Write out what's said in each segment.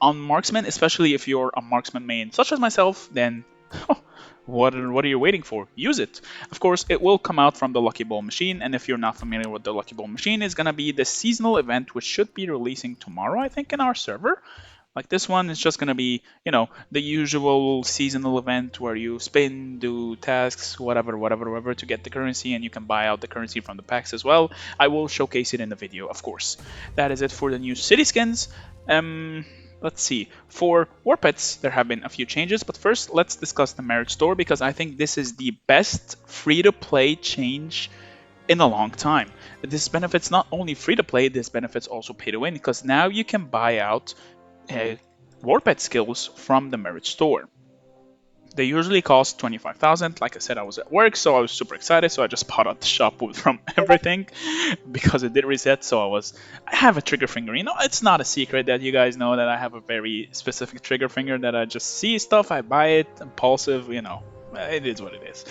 On marksman, especially if you're a marksman main such as myself, then what are you waiting for? Use it. Of course, it will come out from the Lucky Ball machine, and if you're not familiar with the Lucky Ball machine, it's gonna be the seasonal event, which should be releasing tomorrow, I think, in our server. Like this one is just gonna be, the usual seasonal event where you spin, do tasks, whatever, to get the currency, and you can buy out the currency from the packs as well. I will showcase it in the video, of course. That is it for the new city skins. Let's see. For warpets, there have been a few changes, but first let's discuss the merit store because I think this is the best free-to-play change in a long time. This benefits not only free-to-play, this benefits also pay-to-win because now you can buy out warpet skills from the merit store. They usually cost 25,000. Like I said, I was at work, so I was super excited. So I just bought out the shop from everything because it did reset. So I have a trigger finger. It's not a secret that you guys know that I have a very specific trigger finger that I just see stuff, I buy it, impulsive. It is what it is.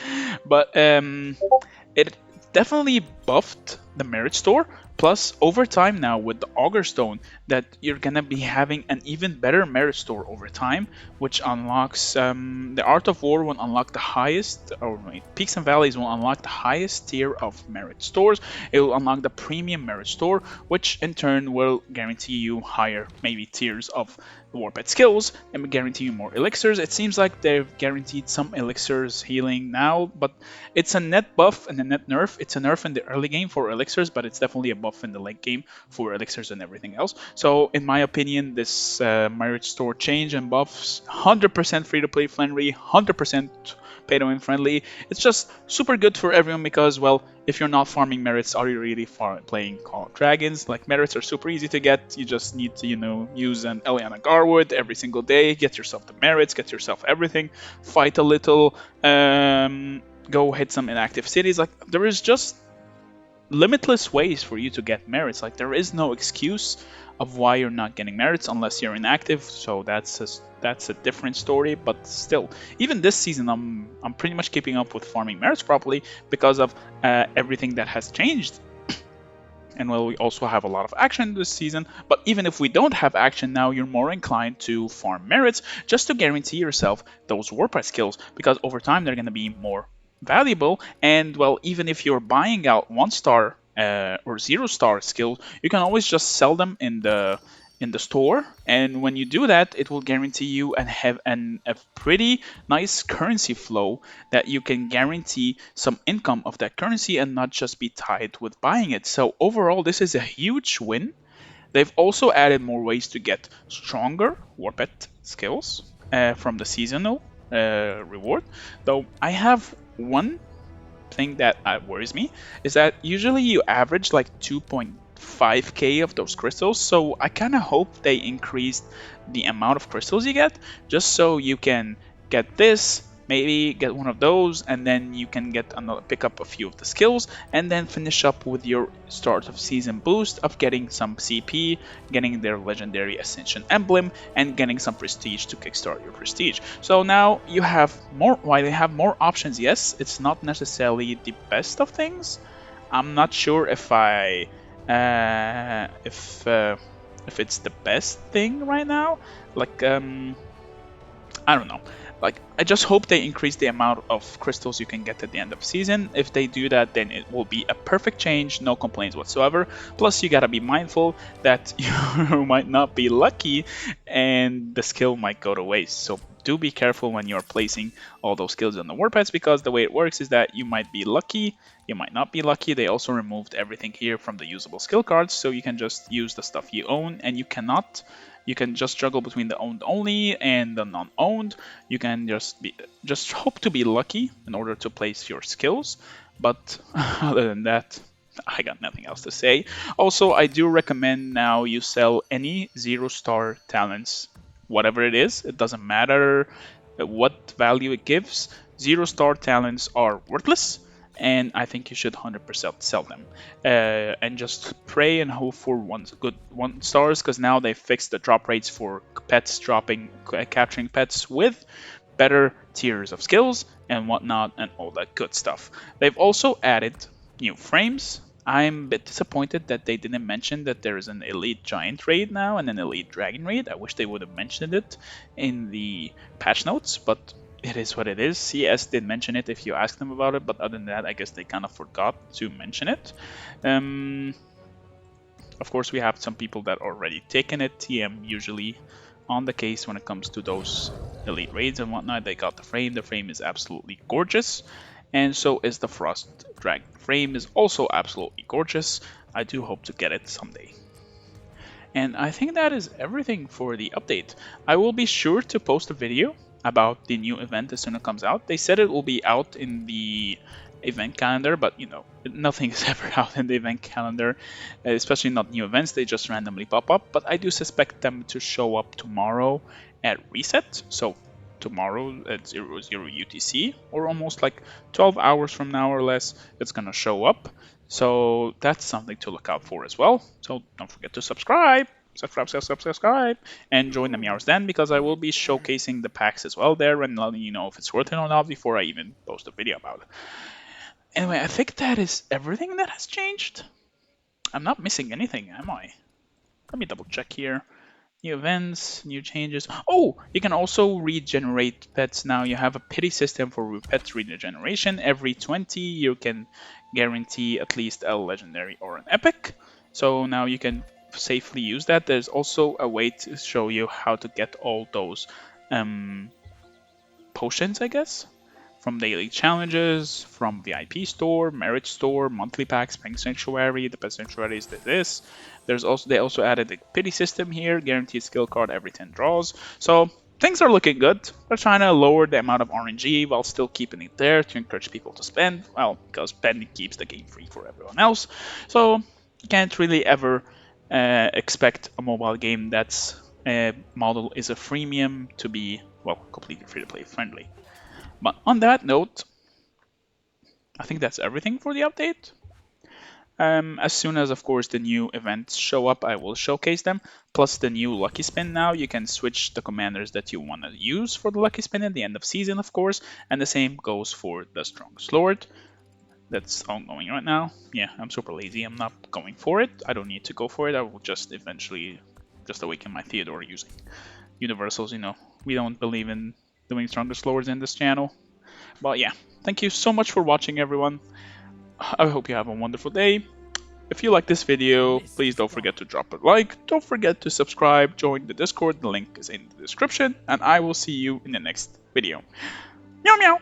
But it definitely buffed the merit store. Plus, over time now with the Augur Stone, that you're gonna be having an even better merit store over time, which unlocks the Art of War will unlock the highest, or wait, Peaks and Valleys will unlock the highest tier of merit stores. It will unlock the premium merit store, which in turn will guarantee you higher maybe tiers of warped skills and guarantee you more elixirs. It seems like they've guaranteed some elixirs healing now, but it's a net buff and a net nerf. It's a nerf in the early game for elixirs, but it's definitely a buff in the late game for elixirs and everything else. So in my opinion, this merit store change and buffs 100% free to play friendly, 100% pay to win friendly. It's just super good for everyone because, well, if you're not farming merits, are you really playing Call of Dragons? Like, merits are super easy to get. You just need to, use an Eliana Garwood every single day, get yourself the merits, get yourself everything, fight a little, go hit some inactive cities. Like, there is just limitless ways for you to get merits. Like, there is no excuse of why you're not getting merits unless you're inactive, so that's a different story. But still, even this season, I'm pretty much keeping up with farming merits properly because of everything that has changed. And well, we also have a lot of action this season, but even if we don't have action now, you're more inclined to farm merits just to guarantee yourself those warped skills, because over time they're going to be more valuable. And well, even if you're buying out 1-star or 0-star skills, you can always just sell them in the store, and when you do that, it will guarantee you and have a pretty nice currency flow that you can guarantee some income of that currency and not just be tied with buying it. So overall, this is a huge win. They've also added more ways to get stronger warped skills from the seasonal reward, though I have one thing that worries me is that usually you average like 2.5k of those crystals, so I kind of hope they increased the amount of crystals you get just so you can get this, maybe get one of those, and then you can pick up a few of the skills and then finish up with your start of season boost of getting some CP, getting their legendary ascension emblem, and getting some prestige to kickstart your prestige. So now you have more. While they have more options, yes, it's not necessarily the best of things. I'm not sure if if it's the best thing right now. Like I don't know. Like, I just hope they increase the amount of crystals you can get at the end of the season. If they do that, then it will be a perfect change, no complaints whatsoever. Plus, you gotta be mindful that you might not be lucky and the skill might go to waste. So do be careful when you're placing all those skills on the warpads, because the way it works is that you might be lucky, you might not be lucky. They also removed everything here from the usable skill cards, so you can just use the stuff you own, and you can just juggle between the owned only and the non-owned. You can just hope to be lucky in order to place your skills. But other than that, I got nothing else to say. Also, I do recommend now you sell any 0-star talents, whatever it is. It doesn't matter what value it gives. 0-star talents are worthless, and I think you should 100% sell them. And just pray and hope for good 1 stars, because now they fixed the drop rates for pets capturing pets with better tiers of skills and whatnot and all that good stuff. They've also added new frames. I'm a bit disappointed that they didn't mention that there is an elite giant raid now and an elite dragon raid. I wish they would have mentioned it in the patch notes, but it is what it is. CS did mention it if you ask them about it, but other than that, I guess they kind of forgot to mention it. Of course, we have some people that already taken it. TM usually on the case when it comes to those elite raids and whatnot. They got the frame. The frame is absolutely gorgeous, and so is the Frost Dragon. Frame is also absolutely gorgeous. I do hope to get it someday. And I think that is everything for the update. I will be sure to post a video about the new event as soon as it comes out. They said it will be out in the event calendar, but you know, nothing is ever out in the event calendar, especially not new events. They just randomly pop up, but I do suspect them to show up tomorrow at reset. So tomorrow at 00 UTC, or almost like 12 hours from now or less, it's gonna show up. So that's something to look out for as well. So don't forget to subscribe, and join the MEOWER's Den, because I will be showcasing the packs as well there and letting you know if it's worth it or not before I even post a video about it. Anyway, I think that is everything that has changed. I'm not missing anything, am I? Let me double check here. New events, new changes. Oh, you can also regenerate pets now. You have a pity system for pet regeneration. Every 20, you can guarantee at least a legendary or an epic. So now you can safely use that. There's also a way to show you how to get all those potions, I guess, from daily challenges, from VIP store, merit store, monthly pack, spring sanctuary. The pet sanctuary is this. They also added a pity system here, guaranteed skill card every 10 draws. So things are looking good. They're trying to lower the amount of RNG while still keeping it there to encourage people to spend. Well, because spending keeps the game free for everyone else. So you can't really ever expect a mobile game that's model is a freemium to be, well, completely free to play friendly. But on that note, I think that's everything for the update. As soon as, of course, the new events show up, I will showcase them. Plus the new Lucky Spin now, you can switch the commanders that you want to use for the Lucky Spin at the end of season, of course. And the same goes for the Strongest Lord. That's ongoing right now. Yeah, I'm super lazy. I'm not going for it. I don't need to go for it. I will just eventually just awaken my Theodore using universals. You know, we don't believe in doing Strongest Lords in this channel. But yeah, thank you so much for watching, everyone. I hope you have a wonderful day. If you like this video, please don't forget to drop a like. Don't forget to subscribe, join the Discord. The link is in the description, and I will see you in the next video. Meow meow!